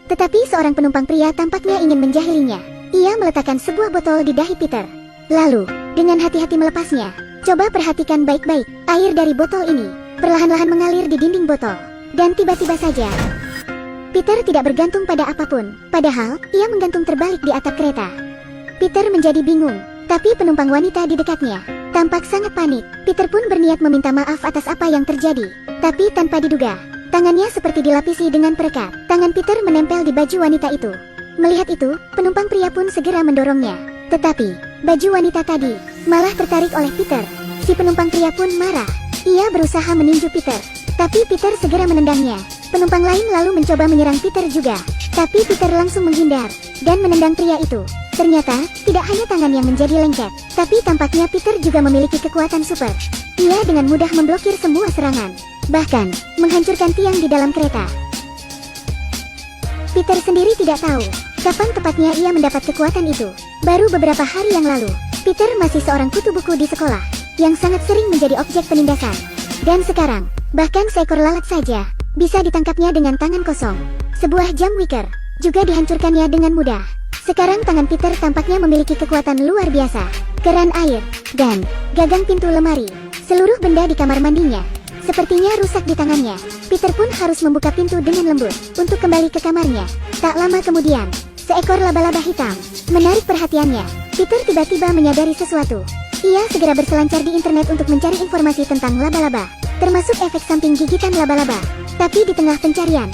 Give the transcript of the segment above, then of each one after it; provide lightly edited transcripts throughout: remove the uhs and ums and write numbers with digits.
Tetapi seorang penumpang pria tampaknya ingin menjahilinya. Ia meletakkan sebuah botol di dahi Peter. Lalu, dengan hati-hati melepasnya. Coba perhatikan baik-baik, air dari botol ini perlahan-lahan mengalir di dinding botol. Dan tiba-tiba saja, Peter tidak bergantung pada apapun, padahal ia menggantung terbalik di atap kereta. Peter menjadi bingung, tapi penumpang wanita di dekatnya tampak sangat panik. Peter pun berniat meminta maaf atas apa yang terjadi, tapi tanpa diduga, tangannya seperti dilapisi dengan perekat. Tangan Peter menempel di baju wanita itu. Melihat itu, penumpang pria pun segera mendorongnya. Tetapi, baju wanita tadi malah tertarik oleh Peter. Si penumpang pria pun marah. Ia berusaha meninju Peter, tapi Peter segera menendangnya. Penumpang lain lalu mencoba menyerang Peter juga, tapi Peter langsung menghindar dan menendang pria itu. Ternyata, tidak hanya tangan yang menjadi lengket, tapi tampaknya Peter juga memiliki kekuatan super. Ia dengan mudah memblokir semua serangan, bahkan menghancurkan tiang di dalam kereta. Peter sendiri tidak tahu kapan tepatnya ia mendapat kekuatan itu. Baru beberapa hari yang lalu, Peter masih seorang kutu buku di sekolah, yang sangat sering menjadi objek penindasan. Dan sekarang, bahkan seekor lalat saja bisa ditangkapnya dengan tangan kosong. Sebuah jam wicker juga dihancurkannya dengan mudah. Sekarang tangan Peter tampaknya memiliki kekuatan luar biasa. Keran air, dan gagang pintu lemari, seluruh benda di kamar mandinya sepertinya rusak di tangannya. Peter pun harus membuka pintu dengan lembut untuk kembali ke kamarnya. Tak lama kemudian, seekor laba-laba hitam menarik perhatiannya. Peter tiba-tiba menyadari sesuatu. Ia segera berselancar di internet untuk mencari informasi tentang laba-laba, termasuk efek samping gigitan laba-laba. Tapi di tengah pencarian,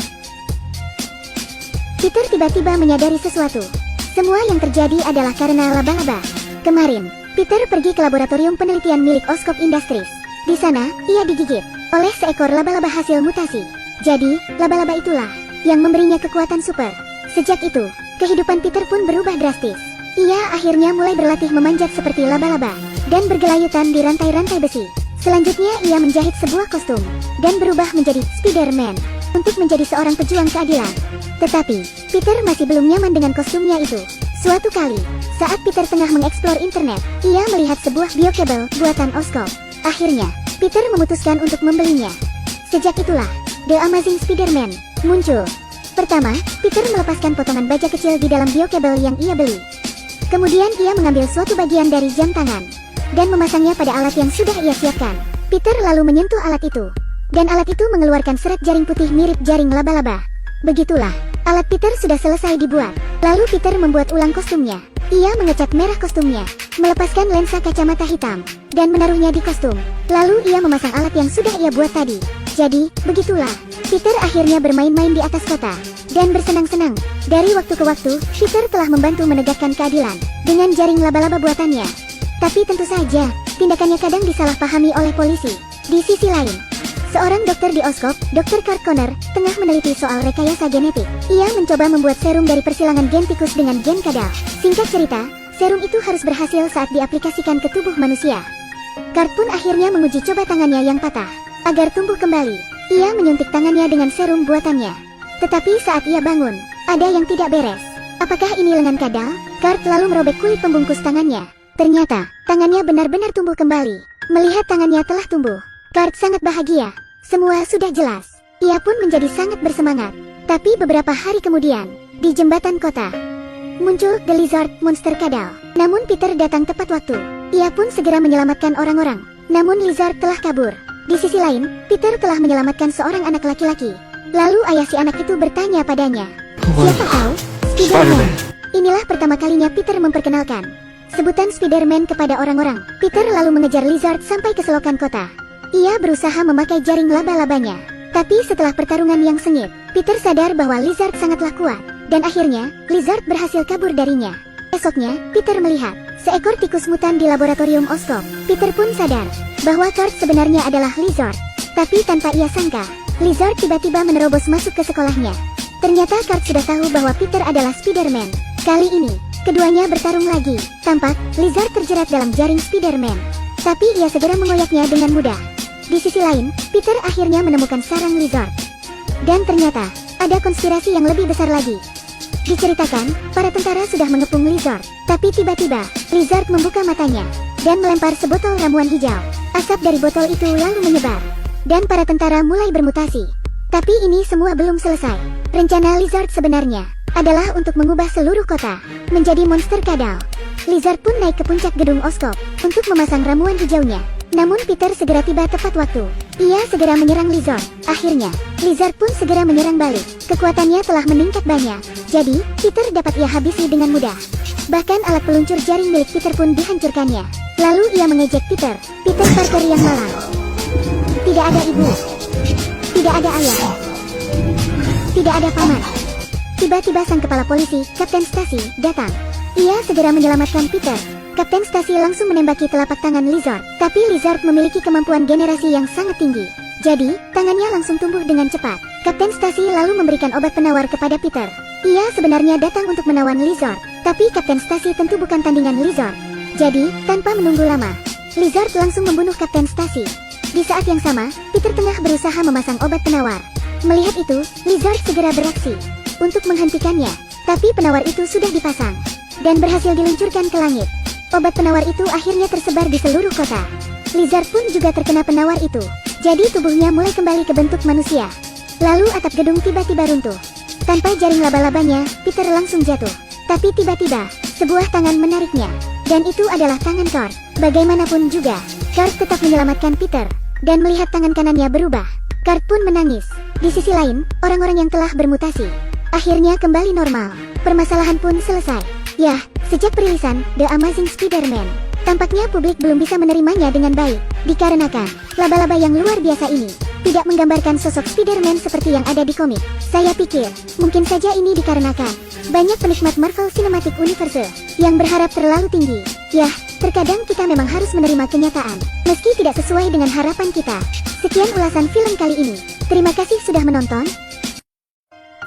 Peter tiba-tiba menyadari sesuatu. Semua yang terjadi adalah karena laba-laba. Kemarin, Peter pergi ke laboratorium penelitian milik Oscorp Industries. Di sana, ia digigit oleh seekor laba-laba hasil mutasi. Jadi, laba-laba itulah yang memberinya kekuatan super. Sejak itu, kehidupan Peter pun berubah drastis. Ia akhirnya mulai berlatih memanjat seperti laba-laba dan bergelayutan di rantai-rantai besi. Selanjutnya ia menjahit sebuah kostum dan berubah menjadi Spider-Man untuk menjadi seorang pejuang keadilan. Tetapi, Peter masih belum nyaman dengan kostumnya itu. Suatu kali, saat Peter tengah mengeksplor internet, ia melihat sebuah biokabel buatan Oscorp. Akhirnya, Peter memutuskan untuk membelinya. Sejak itulah, The Amazing Spider-Man muncul. Pertama, Peter melepaskan potongan baja kecil di dalam biokabel yang ia beli. Kemudian ia mengambil suatu bagian dari jam tangan dan memasangnya pada alat yang sudah ia siapkan. Peter lalu menyentuh alat itu, dan alat itu mengeluarkan serat jaring putih mirip jaring laba-laba. Begitulah, alat Peter sudah selesai dibuat. Lalu Peter membuat ulang kostumnya. Ia mengecat merah kostumnya, melepaskan lensa kacamata hitam, dan menaruhnya di kostum. Lalu ia memasang alat yang sudah ia buat tadi. Jadi, begitulah, Peter akhirnya bermain-main di atas kota dan bersenang-senang. Dari waktu ke waktu, Peter telah membantu menegakkan keadilan dengan jaring laba-laba buatannya. Tapi tentu saja, tindakannya kadang disalahpahami oleh polisi. Di sisi lain, seorang dokter di Oscorp, Dr. Kurt Connor, tengah meneliti soal rekayasa genetik. Ia mencoba membuat serum dari persilangan gen tikus dengan gen kadal. Singkat cerita, serum itu harus berhasil saat diaplikasikan ke tubuh manusia. Kurt pun akhirnya menguji coba tangannya yang patah agar tumbuh kembali. Ia menyuntik tangannya dengan serum buatannya. Tetapi saat ia bangun, ada yang tidak beres. Apakah ini lengan kadal? Kurt lalu merobek kulit pembungkus tangannya. Ternyata, tangannya benar-benar tumbuh kembali. Melihat tangannya telah tumbuh, Kurt sangat bahagia. Semua sudah jelas. Ia pun menjadi sangat bersemangat. Tapi beberapa hari kemudian, di jembatan kota, muncul The Lizard, monster kadal. Namun Peter datang tepat waktu. Ia pun segera menyelamatkan orang-orang. Namun Lizard telah kabur. Di sisi lain, Peter telah menyelamatkan seorang anak laki-laki. Lalu ayah si anak itu bertanya padanya, "Siapa kau?" Spider-Man. Inilah pertama kalinya Peter memperkenalkan sebutan Spider-Man kepada orang-orang. Peter lalu mengejar Lizard sampai ke selokan kota. Ia berusaha memakai jaring laba-labanya. Tapi setelah pertarungan yang sengit, Peter sadar bahwa Lizard sangatlah kuat. Dan akhirnya, Lizard berhasil kabur darinya. Esoknya, Peter melihat seekor tikus mutan di laboratorium Oscorp. Peter pun sadar bahwa Kurt sebenarnya adalah Lizard. Tapi tanpa ia sangka, Lizard tiba-tiba menerobos masuk ke sekolahnya. Ternyata Kurt sudah tahu bahwa Peter adalah Spider-Man. Kali ini, keduanya bertarung lagi. Tampak, Lizard terjerat dalam jaring Spider-Man. Tapi ia segera mengoyaknya dengan mudah. Di sisi lain, Peter akhirnya menemukan sarang Lizard. Dan ternyata, ada konspirasi yang lebih besar lagi. Diceritakan, para tentara sudah mengepung Lizard. Tapi tiba-tiba, Lizard membuka matanya dan melempar sebotol ramuan hijau. Asap dari botol itu lalu menyebar, dan para tentara mulai bermutasi. Tapi ini semua belum selesai. Rencana Lizard sebenarnya adalah untuk mengubah seluruh kota menjadi monster kadal. Lizard pun naik ke puncak gedung Oscorp untuk memasang ramuan hijaunya. Namun Peter segera tiba tepat waktu. Ia segera menyerang Lizard. Akhirnya, Lizard pun segera menyerang balik. Kekuatannya telah meningkat banyak. Jadi, Peter dapat ia habisi dengan mudah. Bahkan alat peluncur jaring milik Peter pun dihancurkannya. Lalu ia mengejek Peter Parker yang malang. Tidak ada ibu. Tidak ada ayah. Tidak ada paman. Tiba-tiba sang kepala polisi, Kapten Stacy, datang. Ia segera menyelamatkan Peter. Kapten Stacy langsung menembaki telapak tangan Lizard. Tapi Lizard memiliki kemampuan generasi yang sangat tinggi. Jadi, tangannya langsung tumbuh dengan cepat. Kapten Stacy lalu memberikan obat penawar kepada Peter. Ia sebenarnya datang untuk menawan Lizard. Tapi Kapten Stacy tentu bukan tandingan Lizard. Jadi, tanpa menunggu lama, Lizard langsung membunuh Kapten Stacy. Di saat yang sama, Peter tengah berusaha memasang obat penawar. Melihat itu, Lizard segera beraksi untuk menghentikannya. Tapi penawar itu sudah dipasang dan berhasil diluncurkan ke langit. Obat penawar itu akhirnya tersebar di seluruh kota. Lizard pun juga terkena penawar itu. Jadi tubuhnya mulai kembali ke bentuk manusia. Lalu atap gedung tiba-tiba runtuh. Tanpa jaring laba-labanya, Peter langsung jatuh. Tapi tiba-tiba, sebuah tangan menariknya. Dan itu adalah tangan Kurt. Bagaimanapun juga, Kurt tetap menyelamatkan Peter. Dan melihat tangan kanannya berubah, Kurt pun menangis. Di sisi lain, orang-orang yang telah bermutasi akhirnya kembali normal. Permasalahan pun selesai. Yah, sejak perilisan The Amazing Spider-Man, tampaknya publik belum bisa menerimanya dengan baik. Dikarenakan, laba-laba yang luar biasa ini tidak menggambarkan sosok Spider-Man seperti yang ada di komik. Saya pikir, mungkin saja ini dikarenakan banyak penikmat Marvel Cinematic Universe yang berharap terlalu tinggi. Yah, terkadang kita memang harus menerima kenyataan, meski tidak sesuai dengan harapan kita. Sekian ulasan film kali ini. Terima kasih sudah menonton.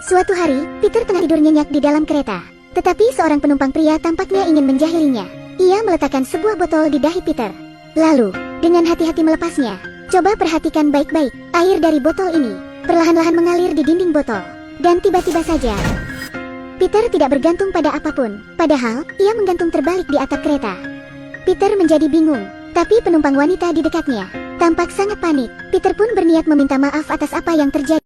Suatu hari, Peter tengah tidur nyenyak di dalam kereta. Tetapi seorang penumpang pria tampaknya ingin menjahilinya. Ia meletakkan sebuah botol di dahi Peter. Lalu, dengan hati-hati melepasnya. Coba perhatikan baik-baik. Air dari botol ini perlahan-lahan mengalir di dinding botol. Dan tiba-tiba saja, Peter tidak bergantung pada apapun. Padahal, ia menggantung terbalik di atap kereta. Peter menjadi bingung. Tapi penumpang wanita di dekatnya tampak sangat panik. Peter pun berniat meminta maaf atas apa yang terjadi.